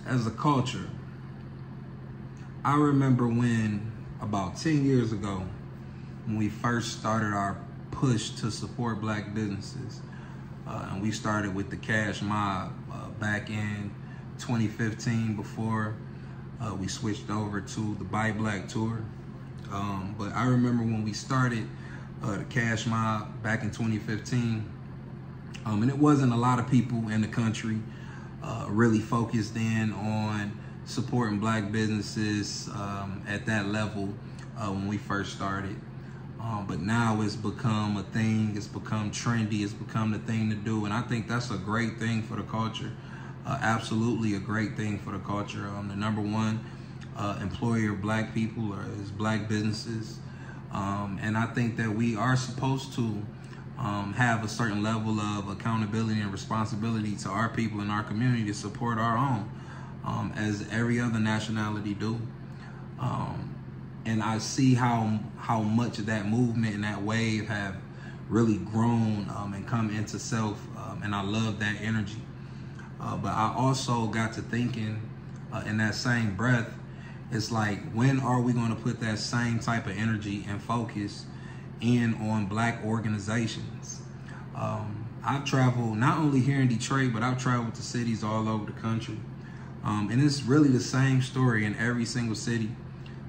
As a culture, I remember when about 10 years ago, when we first started our push to support black businesses, and we started with the Cash Mob back in 2015 before we switched over to the Buy Black Tour. But I remember when we started the Cash Mob back in 2015, and it wasn't a lot of people in the country really focused in on supporting black businesses at that level when we first started. But now it's become a thing, it's become trendy, it's become the thing to do, and I think that's a great thing for the culture. Absolutely a great thing for the culture. The number one employer of black people is black businesses, and I think that we are supposed to have a certain level of accountability and responsibility to our people in our community to support our own, as every other nationality do. And I see how much of that movement and that wave have really grown and come into self, and I love that energy. But I also got to thinking in that same breath, it's like, when are we going to put that same type of energy and focus in on black organizations? I've traveled not only here in Detroit, but I've traveled to cities all over the country. And it's really the same story in every single city.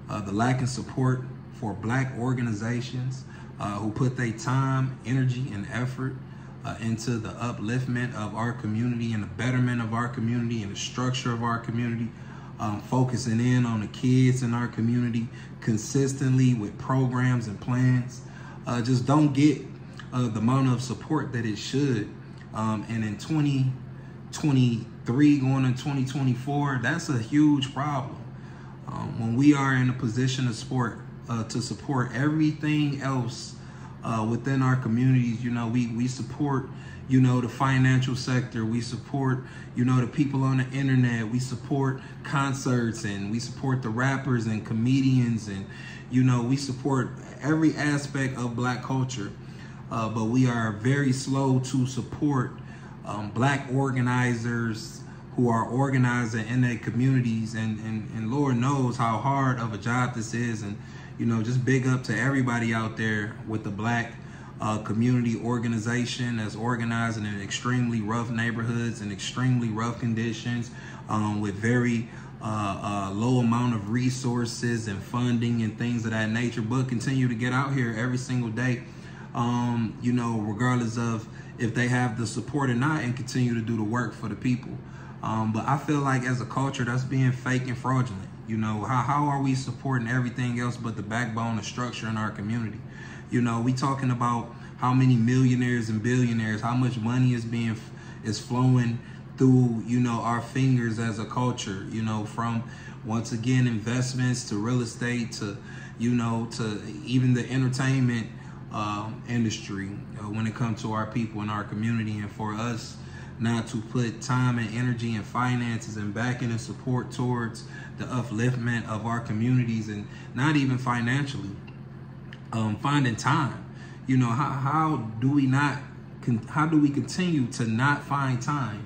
The lack of support for black organizations who put their time, energy, and effort into the upliftment of our community and the betterment of our community and the structure of our community, focusing in on the kids in our community consistently with programs and plans, just don't get the amount of support that it should. And in 2023 going into 2024, that's a huge problem. When we are in a position to support everything else within our communities, we support, the financial sector, we support, the people on the internet, we support concerts, and we support the rappers and comedians, and, we support every aspect of black culture. But we are very slow to support black organizers who are organizing in their communities, and Lord knows how hard of a job this is. And just big up to everybody out there with the black community organization that's organizing in extremely rough neighborhoods and extremely rough conditions, with very low amount of resources and funding and things of that nature, but continue to get out here every single day, regardless of if they have the support or not, and continue to do the work for the people. But I feel like as a culture, that's being fake and fraudulent. How are we supporting everything else but the backbone and structure in our community? We talking about how many millionaires and billionaires, how much money is flowing through, our fingers as a culture, from, once again, investments to real estate to, to even the entertainment industry when it comes to our people in our community. And for us not to put time and energy and finances and backing and support towards the upliftment of our communities, and not even financially, finding time. How do we continue to not find time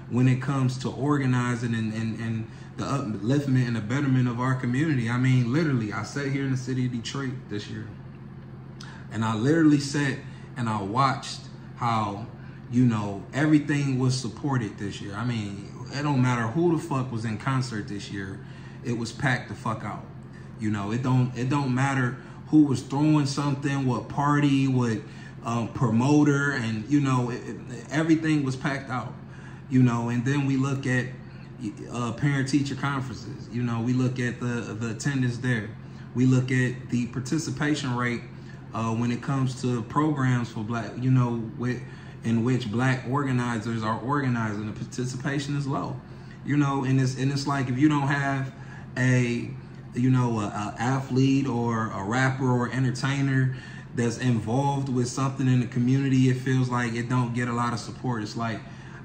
when it comes to organizing and the upliftment and the betterment of our community? I mean, literally, I sat here in the city of Detroit this year, and I literally sat and I watched how everything was supported this year. I mean, it don't matter who the fuck was in concert this year, it was packed the fuck out. It don't matter who was throwing something, what party, what promoter, and everything was packed out. And then we look at parent-teacher conferences. We look at the attendance there. We look at the participation rate when it comes to programs for black, in which black organizers are organizing. The participation is low, and it's like, if you don't have a athlete or a rapper or entertainer that's involved with something in the community, it feels like it don't get a lot of support. It's like,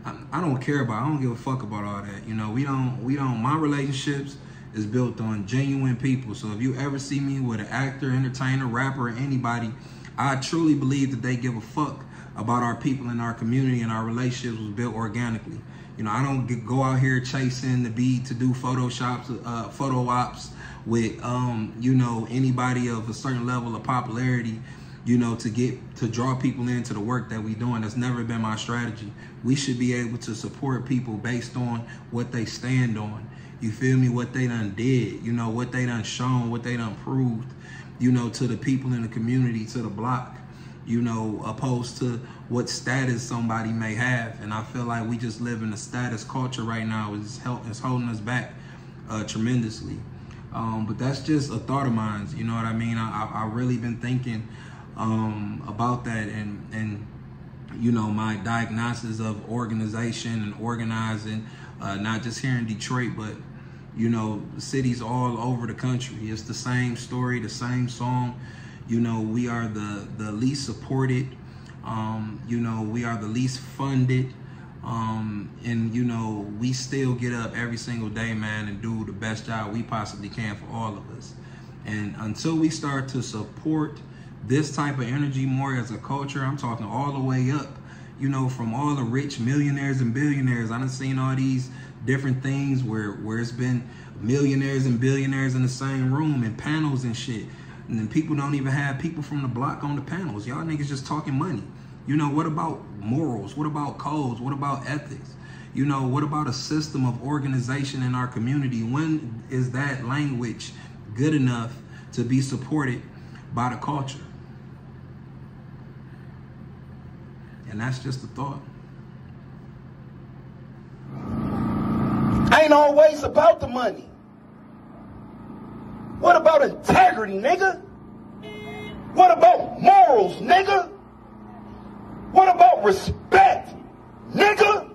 I don't give a fuck about all that. My relationships is built on genuine people. So if you ever see me with an actor, entertainer, rapper, or anybody, I truly believe that they give a fuck about our people in our community, and our relationships was built organically. You know, I don't go out here chasing the beat to do photo ops with, you know, anybody of a certain level of popularity, you know, to draw people into the work that we doing. That's never been my strategy. We should be able to support people based on what they stand on. You feel me? What they done did, you know, what they done shown, what they done proved, you know, to the people in the community, to the block, you know, opposed to what status somebody may have. And I feel like we just live in a status culture right now. It's holding us back tremendously. But that's just a thought of mine. You know what I mean? I really been thinking about that, and you know, my diagnosis of organization and organizing, not just here in Detroit, but you know, cities all over the country. It's the same story, the same song. You know, we are the least supported. You know, we are the least funded. And you know, we still get up every single day, man, and do the best job we possibly can for all of us. And until we start to support this type of energy more as a culture, I'm talking all the way up, you know, from all the rich millionaires and billionaires. I done seen all these different things where it's been millionaires and billionaires in the same room and panels and shit. And then people don't even have people from the block on the panels. Y'all niggas just talking money. You know, what about morals? What about codes? What about ethics? You know, what about a system of organization in our community? When is that language good enough to be supported by the culture? And that's just a thought. Ain't always about the money. What about integrity, nigga? What about morals, nigga? What about respect, nigga?